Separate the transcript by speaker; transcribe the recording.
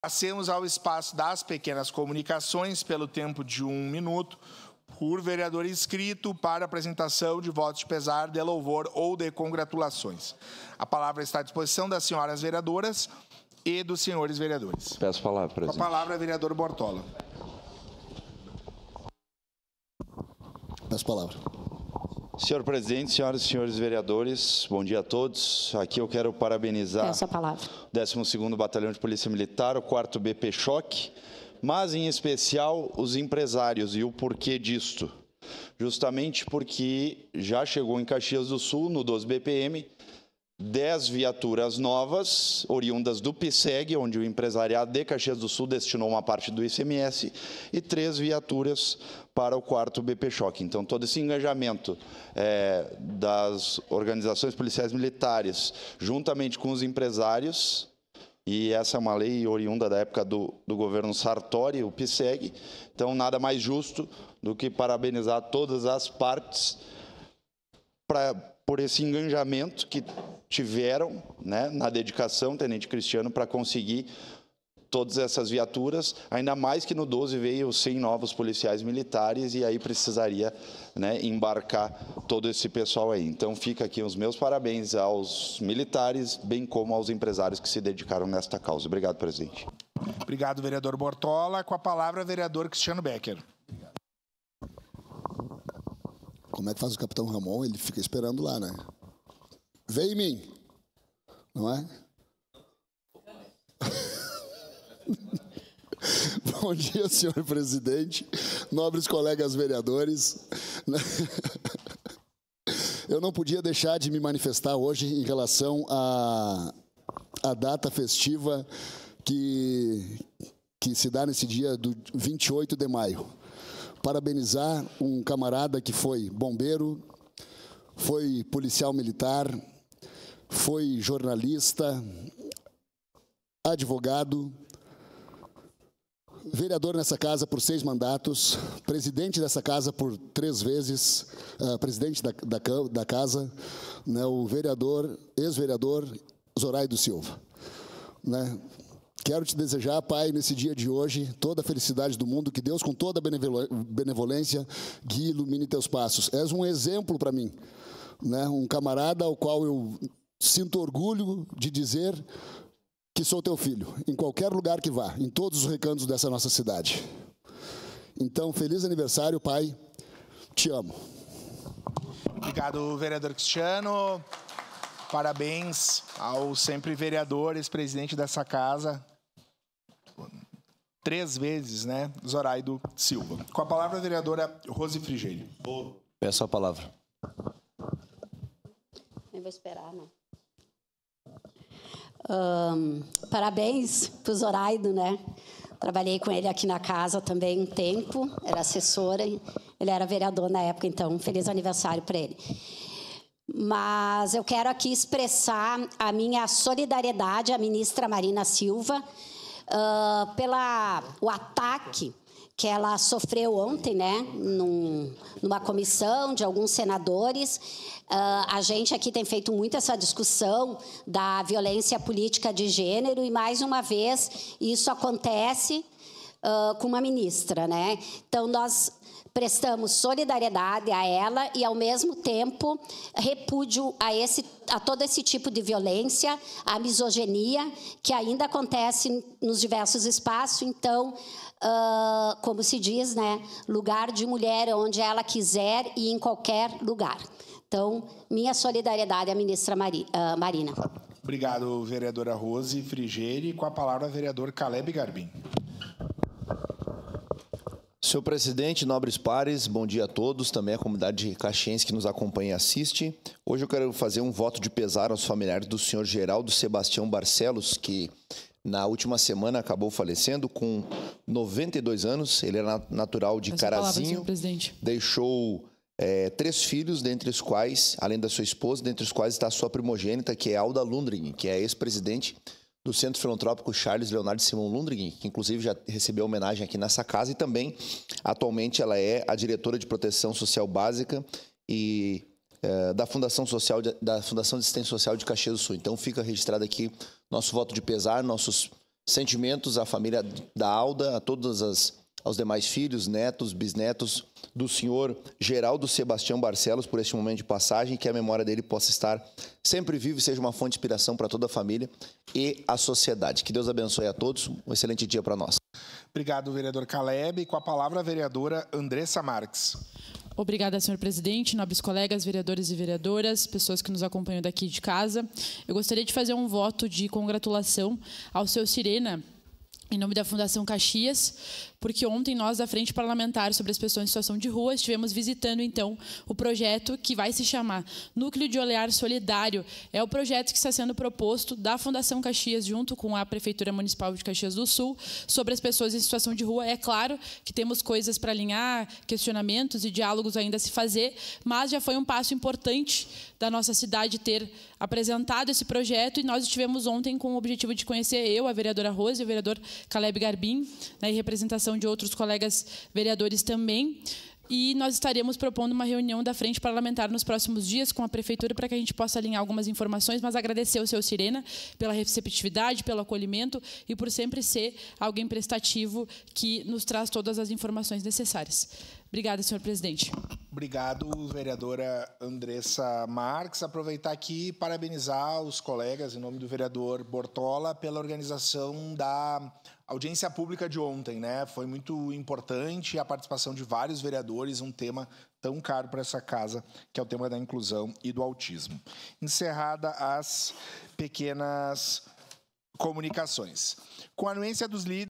Speaker 1: Passemos ao espaço das pequenas comunicações pelo tempo de 1 minuto por vereador inscrito para apresentação de votos de pesar, de louvor ou de congratulações. A palavra está à disposição das senhoras vereadoras e dos senhores vereadores.
Speaker 2: Peço a palavra, presidente.
Speaker 1: Com a palavra, vereador Bortola.
Speaker 3: Peço a palavra.
Speaker 2: Senhor presidente, senhoras e senhores vereadores, bom dia a todos. Aqui eu quero parabenizar
Speaker 4: Peço a palavra.
Speaker 2: o 12º Batalhão de Polícia Militar, o 4º BP Choque, mas em especial os empresários e o porquê disto. Justamente porque já chegou em Caxias do Sul, no 12 BPM, 10 viaturas novas, oriundas do PSEG, onde o empresariado de Caxias do Sul destinou uma parte do ICMS, e 3 viaturas para o 4º BP Choque. Então, todo esse engajamento das organizações policiais militares, juntamente com os empresários, e essa é uma lei oriunda da época do governo Sartori, o PSEG, então nada mais justo do que parabenizar todas as partes por esse engajamento que tiveram, né, na dedicação, Tenente Cristiano, para conseguir todas essas viaturas, ainda mais que no 12 veio 100 novos policiais militares e aí precisaria, né, embarcar todo esse pessoal aí. Então fica aqui os meus parabéns aos militares, bem como aos empresários que se dedicaram nesta causa. Obrigado, presidente.
Speaker 1: Obrigado, vereador Bortola. Com a palavra, vereador Cristiano Becker.
Speaker 3: Como é que faz o capitão Ramon? Ele fica esperando lá, né? Vem em mim. Não é? Bom dia, senhor presidente, nobres colegas vereadores. Eu não podia deixar de me manifestar hoje em relação à data festiva que se dá nesse dia do 28 de maio. Parabenizar um camarada que foi bombeiro, foi policial militar, foi jornalista, advogado, vereador nessa casa por 6 mandatos, presidente dessa casa por 3 vezes, presidente da casa, né, o vereador, ex-vereador Zoraide Silva. Né? Quero te desejar, Pai, nesse dia de hoje, toda a felicidade do mundo, que Deus, com toda a benevolência, guie e ilumine teus passos. És um exemplo para mim, né? Um camarada ao qual eu sinto orgulho de dizer que sou teu filho, em qualquer lugar que vá, em todos os recantos dessa nossa cidade. Então, feliz aniversário, Pai. Te amo.
Speaker 1: Obrigado, vereador Cristiano. Parabéns ao sempre vereador, ex-presidente dessa casa. 3 vezes, né? Zoraide Silva. Com a palavra, a vereadora Rose Frigerio.
Speaker 5: Peço a palavra.
Speaker 4: Eu vou esperar, não. Parabéns para o Zoraide, né? Trabalhei com ele aqui na casa também um tempo, era assessora, ele era vereador na época, então feliz aniversário para ele. Mas eu quero aqui expressar a minha solidariedade à ministra Marina Silva pelo ataque que ela sofreu ontem, né, numa comissão de alguns senadores. A gente aqui tem feito muito essa discussão da violência política de gênero e, mais uma vez, isso acontece com uma ministra, né? Então, nós prestamos solidariedade a ela e, ao mesmo tempo, repúdio a todo esse tipo de violência, a misoginia, que ainda acontece nos diversos espaços. Então, como se diz, né, lugar de mulher onde ela quiser e em qualquer lugar. Então, minha solidariedade à ministra Marina.
Speaker 1: Obrigado, vereadora Rose Frigerio. Com a palavra, vereador Caleb Garbim.
Speaker 5: Senhor presidente, nobres pares, bom dia a todos, também a comunidade caxiense que nos acompanha e assiste. Hoje eu quero fazer um voto de pesar aos familiares do senhor Geraldo Sebastião Barcelos, que na última semana acabou falecendo com 92 anos. Ele era natural de Carazinho, deixou 3 filhos, dentre os quais, além da sua esposa, dentre os quais está a sua primogênita, que é Alda Lundgren, que é ex-presidente do Centro Filantrópico Charles Leonardo Simão Lundgren, que inclusive já recebeu homenagem aqui nessa casa, e também, atualmente, ela é a diretora de Proteção Social Básica e da Fundação de Assistência Social de Caxias do Sul. Então, fica registrado aqui nosso voto de pesar, nossos sentimentos à família da Alda, a aos demais filhos, netos, bisnetos do senhor Geraldo Sebastião Barcelos por este momento de passagem, que a memória dele possa estar sempre viva e seja uma fonte de inspiração para toda a família e a sociedade. Que Deus abençoe a todos. Um excelente dia para nós.
Speaker 1: Obrigado, vereador Caleb. Com a palavra, a vereadora Andressa Marques.
Speaker 6: Obrigada, senhor presidente, nobres colegas, vereadores e vereadoras, pessoas que nos acompanham daqui de casa. Eu gostaria de fazer um voto de congratulação ao seu Sirena, em nome da Fundação Caxias, porque ontem nós, da Frente Parlamentar sobre as Pessoas em Situação de Rua, estivemos visitando, então, o projeto que vai se chamar Núcleo de Olhar Solidário. É o projeto que está sendo proposto da Fundação Caxias, junto com a Prefeitura Municipal de Caxias do Sul, sobre as pessoas em situação de rua. É claro que temos coisas para alinhar, questionamentos e diálogos ainda a se fazer, mas já foi um passo importante da nossa cidade ter apresentado esse projeto, e nós estivemos ontem com o objetivo de conhecer eu, a vereadora Rose, e o vereador Caleb Garbim, em representação de outros colegas vereadores também. E nós estaremos propondo uma reunião da Frente Parlamentar nos próximos dias com a Prefeitura para que a gente possa alinhar algumas informações, mas agradecer ao seu Sirena pela receptividade, pelo acolhimento e por sempre ser alguém prestativo que nos traz todas as informações necessárias. Obrigada, senhor presidente.
Speaker 1: Obrigado, vereadora Andressa Marques. Aproveitar aqui e parabenizar os colegas, em nome do vereador Bortola, pela organização da audiência pública de ontem, né? Foi muito importante a participação de vários vereadores, um tema tão caro para essa casa, que é o tema da inclusão e do autismo. Encerrada as pequenas comunicações. Com a anuência dos líderes,